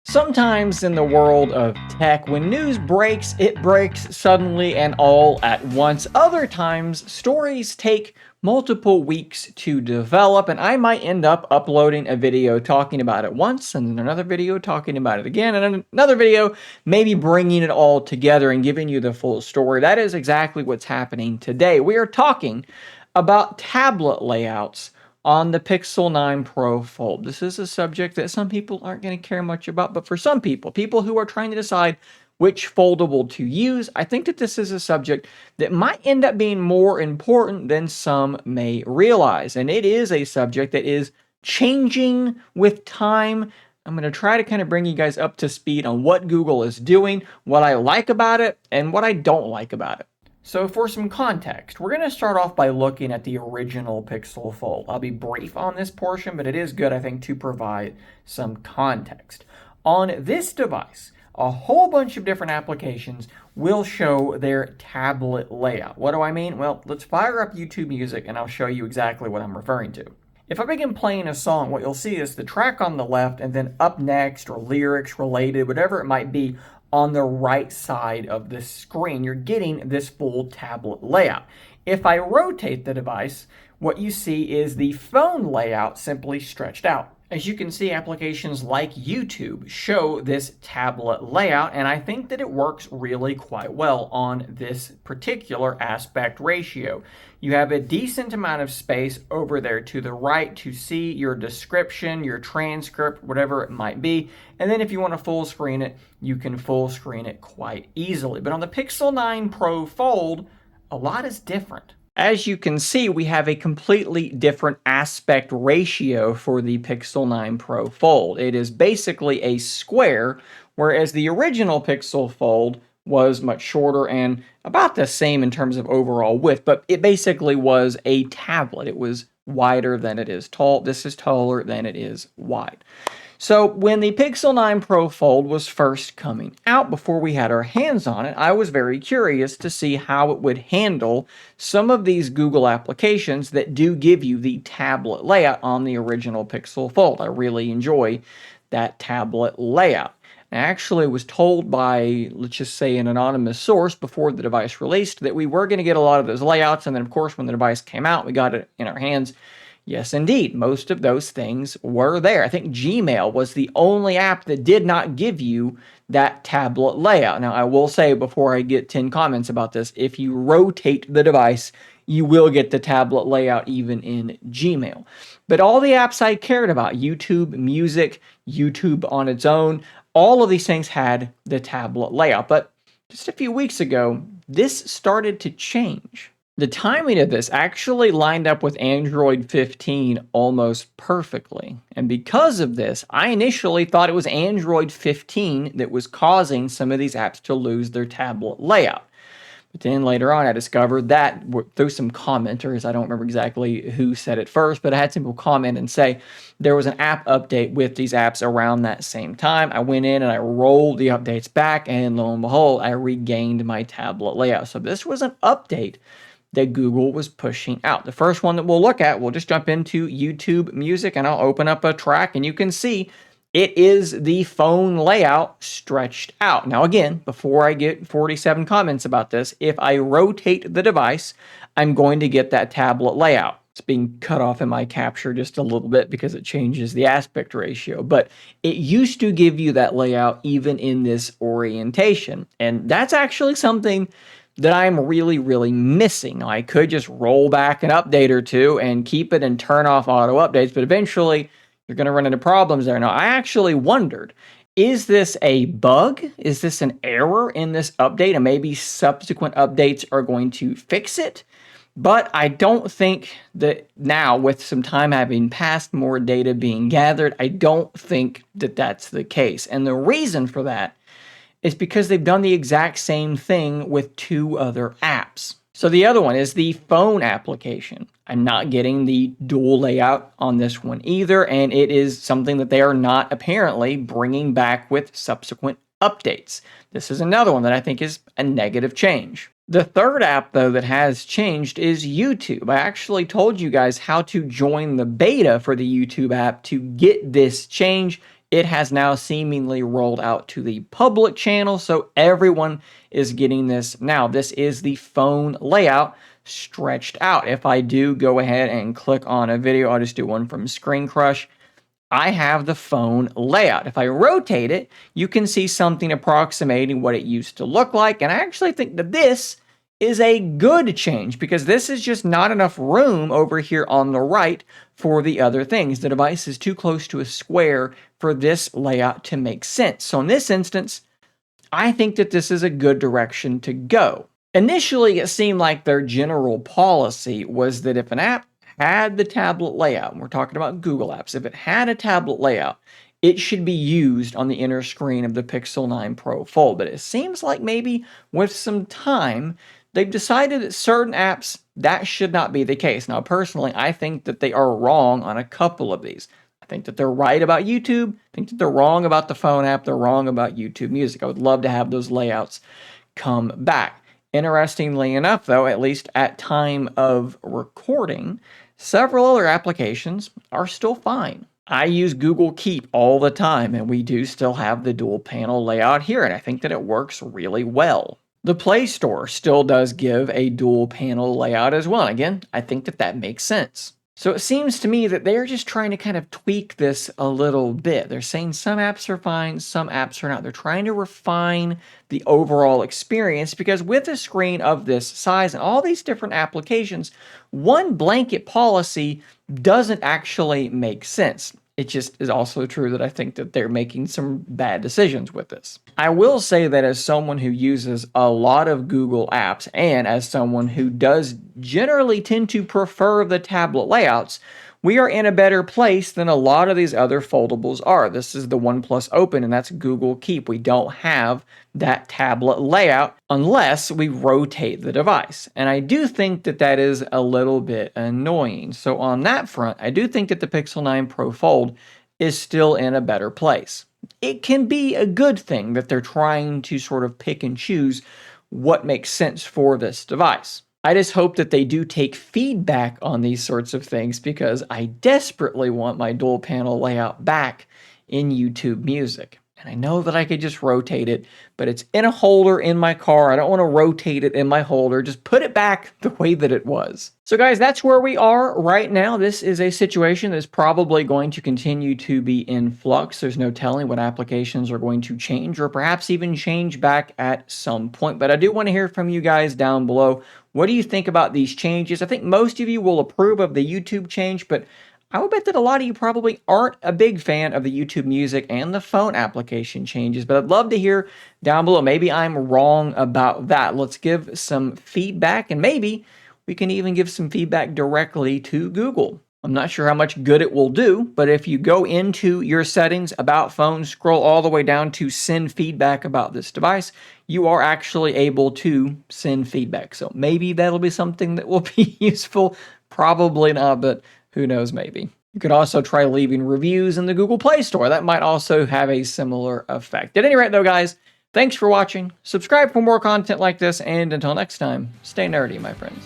Sometimes in the world of tech, when news breaks, it breaks suddenly and all at once. Other times, stories take multiple weeks to develop, and I might end up uploading a video talking about it once, and then another video talking about it again, and then another video maybe bringing it all together and giving you the full story. That is exactly what's happening today. We are talking about tablet layouts on the Pixel 9 Pro Fold. This is a subject that some people aren't going to care much about, but for some people, people who are trying to decide which foldable to use, I think that this is a subject that might end up being more important than some may realize. And it is a subject that is changing with time. I'm going to try to kind of bring you guys up to speed on what Google is doing, what I like about it, and what I don't like about it. So for some context, we're going to start off by looking at the original Pixel Fold. I'll be brief on this portion, but it is good, I think, to provide some context. On this device, a whole bunch of different applications will show their tablet layout. What do I mean? Well, let's fire up YouTube Music and I'll show you exactly what I'm referring to. If I begin playing a song, what you'll see is the track on the left and then up next or lyrics related, whatever it might be, on the right side of the screen. You're getting this full tablet layout. If I rotate the device, what you see is the phone layout simply stretched out. As you can see, applications like YouTube show this tablet layout, and I think that it works really quite well on this particular aspect ratio. You have a decent amount of space over there to the right to see your description, your transcript, whatever it might be. And then if you want to full screen it, you can full screen it quite easily. But on the Pixel 9 Pro Fold, a lot is different. As you can see, we have a completely different aspect ratio for the Pixel 9 Pro Fold. It is basically a square, whereas the original Pixel Fold was much shorter and about the same in terms of overall width, but it basically was a tablet. It was wider than it is tall. This is taller than it is wide. So when the Pixel 9 Pro Fold was first coming out, before we had our hands on it, I was very curious to see how it would handle some of these Google applications that do give you the tablet layout on the original Pixel Fold. I really enjoy that tablet layout. I actually was told by, let's just say, an anonymous source before the device released that we were going to get a lot of those layouts, and then of course when the device came out, we got it in our hands. Yes, indeed. Most of those things were there. I think Gmail was the only app that did not give you that tablet layout. Now, I will say before I get 10 comments about this, if you rotate the device, you will get the tablet layout even in Gmail. But all the apps I cared about, YouTube, Music, YouTube on its own, all of these things had the tablet layout. But just a few weeks ago, this started to change. The timing of this actually lined up with Android 15 almost perfectly. And because of this, I initially thought it was Android 15 that was causing some of these apps to lose their tablet layout. But then later on, I discovered that through some commenters. I don't remember exactly who said it first, but I had some people comment and say there was an app update with these apps around that same time. I went in and I rolled the updates back, and lo and behold, I regained my tablet layout. So this was an update that Google was pushing out. The first one that we'll look at, we'll just jump into YouTube Music, and I'll open up a track, and you can see it is the phone layout stretched out. Now again, before I get 47 comments about this, if I rotate the device, I'm going to get that tablet layout. It's being cut off in my capture just a little bit because it changes the aspect ratio, but it used to give you that layout even in this orientation, and that's actually something that I'm really, really missing. I could just roll back an update or two and keep it and turn off auto updates, but eventually you're going to run into problems there. Now, I actually wondered, is this a bug? Is this an error in this update? And maybe subsequent updates are going to fix it? But I don't think that now, with some time having passed, more data being gathered, I don't think that that's the case. And the reason for that is because they've done the exact same thing with two other apps. So the other one is the phone application. I'm not getting the dual layout on this one either, and it is something that they are not apparently bringing back with subsequent updates. This is another one that I think is a negative change. The third app, though, that has changed is YouTube. I actually told you guys how to join the beta for the YouTube app to get this change. it has now seemingly rolled out to the public channel, so everyone is getting this now. This is the phone layout stretched out. If I do go ahead and click on a video, I'll just do one from Screen Crush. I have the phone layout. If I rotate it, you can see something approximating what it used to look like, and I actually think that this is a good change because this is just not enough room over here on the right for the other things. The device is too close to a square for this layout to make sense. So in this instance, I think that this is a good direction to go. Initially, it seemed like their general policy was that if an app had the tablet layout, and we're talking about Google Apps, if it had a tablet layout, it should be used on the inner screen of the Pixel 9 Pro Fold. But it seems like maybe with some time, they've decided that certain apps, that should not be the case. Now, personally, I think that they are wrong on a couple of these. I think that they're right about YouTube. I think that they're wrong about the phone app. They're wrong about YouTube Music. I would love to have those layouts come back. Interestingly enough, though, at least at time of recording, several other applications are still fine. I use Google Keep all the time, and we do still have the dual panel layout here, and I think that it works really well. The Play Store still does give a dual panel layout as well. Again, I think that that makes sense. So it seems to me that they're just trying to kind of tweak this a little bit. They're saying some apps are fine, some apps are not. They're trying to refine the overall experience because with a screen of this size and all these different applications, one blanket policy doesn't actually make sense. It just is also true that I think that they're making some bad decisions with this. I will say that as someone who uses a lot of Google apps and as someone who does generally tend to prefer the tablet layouts, we are in a better place than a lot of these other foldables are. This is the OnePlus Open, and that's Google Keep. We don't have that tablet layout unless we rotate the device. And I do think that that is a little bit annoying. So on that front, I do think that the Pixel 9 Pro Fold is still in a better place. It can be a good thing that they're trying to sort of pick and choose what makes sense for this device. I just hope that they do take feedback on these sorts of things because I desperately want my dual panel layout back in YouTube Music. And I know that I could just rotate it, but it's in a holder in my car. I don't want to rotate it in my holder. Just put it back the way that it was. So guys, that's where we are right now. This is a situation that's probably going to continue to be in flux. There's no telling what applications are going to change or perhaps even change back at some point. But I do want to hear from you guys down below. What do you think about these changes? I think most of you will approve of the YouTube change, but I would bet that a lot of you probably aren't a big fan of the YouTube Music and the phone application changes, but I'd love to hear down below. Maybe I'm wrong about that. Let's give some feedback, and maybe we can even give some feedback directly to Google. I'm not sure how much good it will do, but if you go into your settings, about phone, scroll all the way down to send feedback about this device, you are actually able to send feedback. So maybe that'll be something that will be useful. Probably not, but who knows, maybe. You could also try leaving reviews in the Google Play Store. That might also have a similar effect. At any rate, though, guys, thanks for watching. Subscribe for more content like this, and until next time, stay nerdy, my friends.